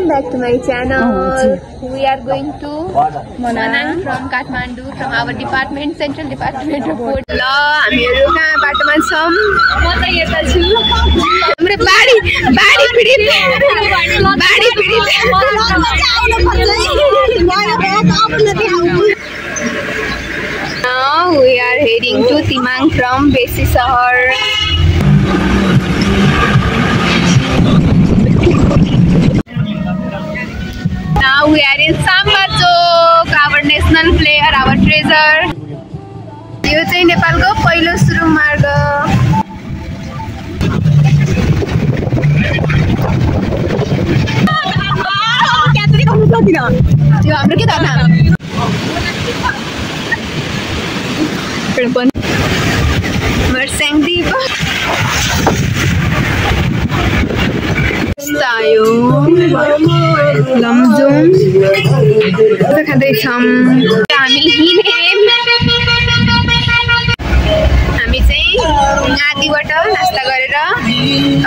Welcome back to my channel. We are going to Manang from Kathmandu from our department, Central Department of Port. ल हामीहरु कहाँ बाटोमा छौं? म त यता छु। हाम्रो बाडी पीडित। Now we are heading to Timang from Besi Sahar. Now we are in Samba Chowk, our national player, our treasure. यो चाहिँ नेपालको पहिलो सुरुङ मार्ग। यो हाम्रो के थाहा मर्स्याङदीप सायो लमजुङ खाँदैछौँ हामी हामी चाहिँ आदिबाट नास्ता गरेर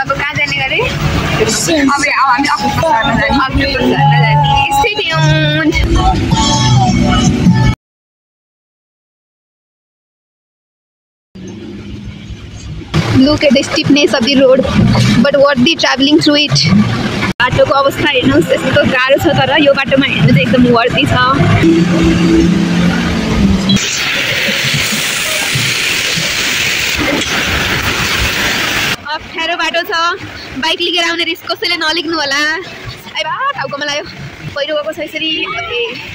अब कहाँ जाने गरे अब हामी अक्टोबर जाने Stay tuned. Look at the steepness of the road, but worth the traveling through it. बाटोको अवस्था हेर्नुस् यस्तो गाह्रो छ तर यो बाटोमा हिँड्नु चाहिँ एकदम वर्दी छ। अप्ठ्यारो बाटो छ बाइक लिएर आउने रिस्क कसैले नलिग्नु होला। आइ बा टाउकोमा लाग्यो पहिरो गएको छ यसरी।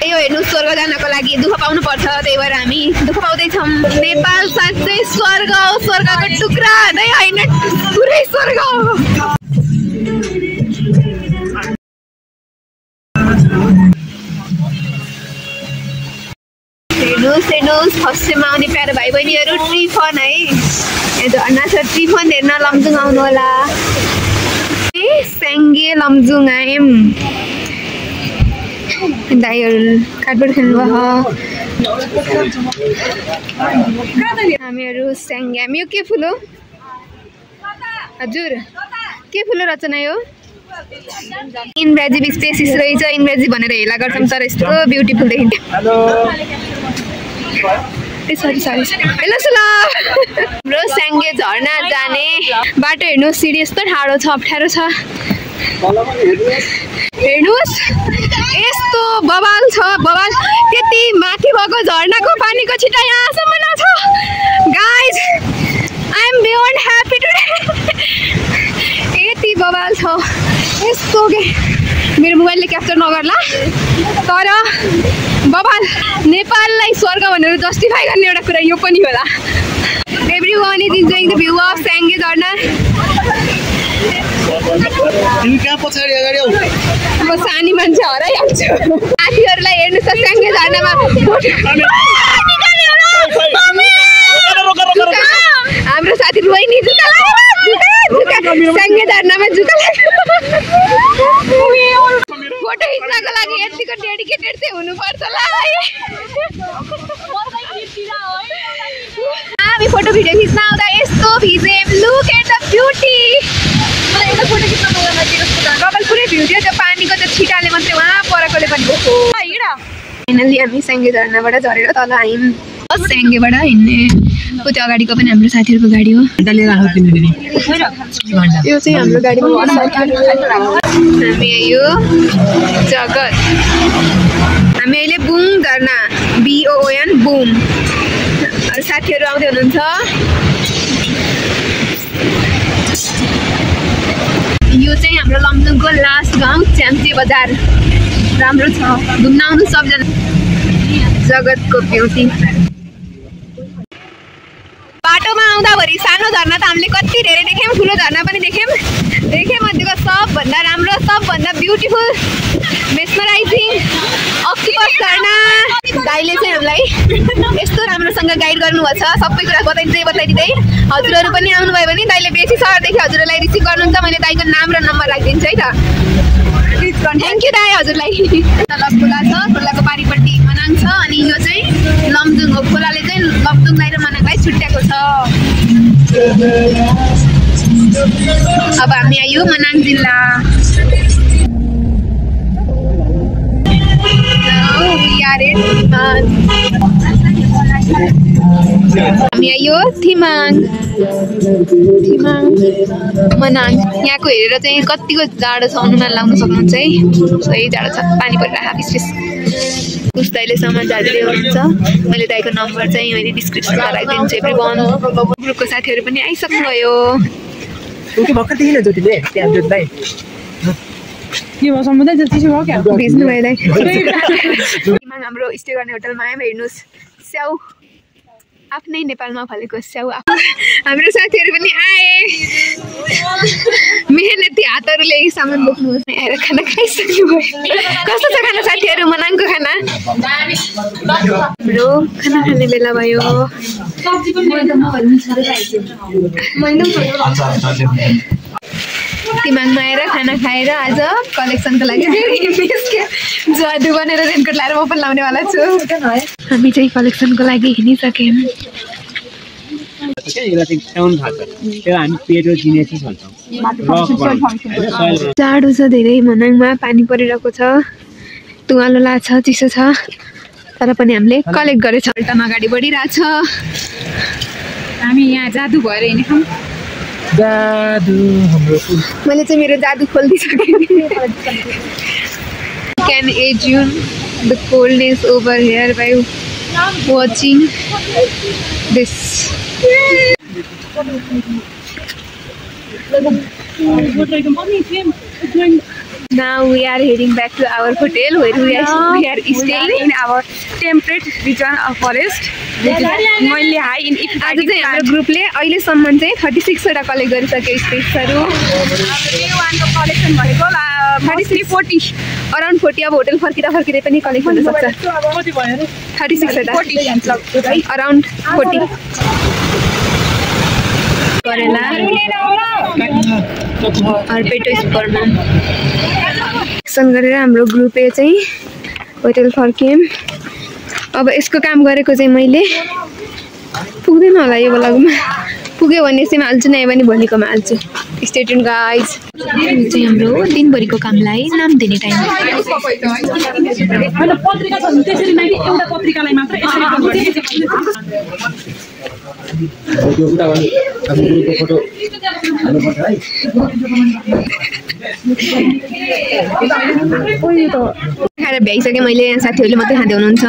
यो हेर्नु स्वर्ग जानको लागि दुःख पाउनु पर्छ त्यही भएर हामी दुःख पाउँदैछौँ। नेपाल साँच्चै स्वर्ग हो स्वर्गको टुक्रा नै होइन पुरै स्वर्ग हो। हेर्नुहोस् फर्स्टमा आउने प्यारो भाइ बहिनीहरू ट्रिफन है झर्ना छ ट्रिफन हेर्न लमजुङ आउनु होला। स्याङ्गे लमजुङ आयौँ दाइहरू काठबाट खेल्नु भयो हामीहरू स्याङ्गे हामी यो के फुल हो हजुर के फुल रचना हो इन्भेजिभ स्पेसिस रहेछ इन्भेजिभ भनेर हेला गर्छौँ तर यस्तो ब्युटिफुल देखिन्छ। सरी हेलो सुला हाम्रो स्याङ्गे झर्ना जाने बाटो हेर्नु सिडी यस्तो ठाडो छ अप्ठ्यारो छ हेर्नुहोस् यस्तो बवाल छ बवाल त्यति माथि भएको झर्नाको पानीको छिटा यहाँसम्म छ guys I am beyond happy today यति बवाल छ यस्तो के मेरो मोबाइलले क्याप्चर नगर्ला तर बवाल नेपाललाई स्वर्ग भनेर जस्टिफाई गर्ने एउटा कुरा यो पनि होला। Everyone is enjoying the view of Syange झर्ना। म सानी मान्छे हराइहाल्छु साथीहरूलाई हेर्नु छ स्याङ्गे झर्नामा हाम्रो साथी रोइनी जुका स्याङ्गे झर्नामा जुका फोटो खिच्नको लागि यतिको डेडिकेटेड चाहिँ हुनुपर्छ ल हामी फोटो भिडियो खिच्न आउँदा यस्तो भिजेम लुक एट द ब्युटी कपाल पुरै भ्यू थियो त्यो पानीको त्यो छिटाले मात्रै वहाँ परकोले पनि फाइनली हामी स्याङ्गे झर्नाबाट झरेर तल आयौँ स्याङ्गेबाट हिँड्ने त्यो अगाडिको पनि हाम्रो साथीहरूको गाडी हो यो चाहिँ हाम्रो गाडीमा हामी यो जगत हामी अहिले बुङ झर्ना BOON बुम साथीहरू आउँदै हुनुहुन्छ यो चाहिँ हाम्रो लमजुङको लास्ट गाउँ च्याम्चे बजार राम्रो छ घुम्न आउनु सबजना जगतको ब्युटी। बाटोमा आउँदाभरि सानो झर्ना त हामीले कति धेरै देख्यौँ ठुलो झर्ना पनि देख्यौँ मध्येको सबभन्दा राम्रो सबभन्दा ब्युटिफुल मेस्मराइजिङ अक्टोपस झर्ना दाइले चाहिँ हामीलाई यस्तो राम्रोसँग गाइड गर्नुभएको छ सबै कुरा बताइदिँदै हजुरहरू पनि आउनुभयो भने दाइले बेसी सहरदेखि हजुरहरूलाई रिसिभ गर्नुहुन्छ मैले दाइको नाम र नम्बर राखिदिन्छु है त थ्याङ्क यू दाइ हजुरलाई। तल खोला छ खोलाको पारिपट्टि मनाङ छ अनि यो चाहिँ लमजुङ हो खोलाले चाहिँ लमजुङलाई र मनाङलाई छुट्याएको छ। अब हामी आयो मनाङ जिल्ला हामी आयो थिमाङ मनाङ। यहाँको हेरेर चाहिँ कतिको जाडो छ अनुमान लाउन सक्नुहुन्छ है। सही जाडो छ, पानी परिरहेको विशेष। उस दाइले सामान झारिदिँदै हुनुहुन्छ। मैले दाइको नम्बर चाहिँ मैले डिस्क्रिप्सनमा राखिदिन्छु। एभ्रिवान ग्रुपको साथीहरू पनि आइसक्नुभयो। भेज्नु भयो दाइ। हाम्रो स्टे गर्ने होटलमा आयौँ। हेर्नुहोस् स्याउ, आफ्नै नेपालमा फलेको स्याउ। हाम्रो साथीहरू पनि आए। मेहनती हातहरूले सामान बोक्नुहोस्। आएर खाना खाइसक्नु भयो। कस्तो छ खाना साथीहरू? मनाङको खाना हाम्रो खाना खाने बेला भयो। तिमाङमा आएर खाना खाएर आज कलेक्सनको लागि जादु बनेर रेनकोट लाएर म पनि लाउनेवाला छु। हामी चाहिँ कलेक्सनको लागि हिँडिसक्यौँ। जाडो छ धेरै। मनाङमा पानी परिरहेको छ, तुवालो लाग्छ, चिसो छ, तर पनि हामीले कलेक्ट गरेछौँ। उल्टामा अगाडि बढिरहेछ। हामी यहाँ जादु भएर हिँडेछौँ। मैले चाहिँ मेरो जादु खोलिदिइसकेँ। Can assume the coldness over here by watching this. Now we are heading back to our hotel where we are staying in our temperate region of forest. मैले हाई इन इफ आज चाहिँ हाम्रो ग्रुपले अहिलेसम्म चाहिँ 36 वटा कलेक्ट गरिसक्यो स्पेसहरू। वानको collection भनेको 33-40 अराउन्ड 40। अब होटल फर्किँदा फर्किँदै पनि कलेक्ट हुन सक्छ। 36 वटा अराउन्ड 40 करेला अर्पेटो स्पर्मा एक्सन गरेर हाम्रो ग्रुपले चाहिँ होटल फर्क्यौँ। अब यसको काम गरेको चाहिँ मैले पुग्दैन होला यो ब्लगमा। पुग्यो भने चाहिँ हाल्छु, नआयो भने भोलिकोमा हाल्छु। Stay tune guys. यो चाहिँ हाम्रो दिनभरिको कामलाई नाम दिने टाइम। खाएर भ्याइसकेँ मैले। यहाँ साथीहरूले मात्रै खाँदै हुनुहुन्छ।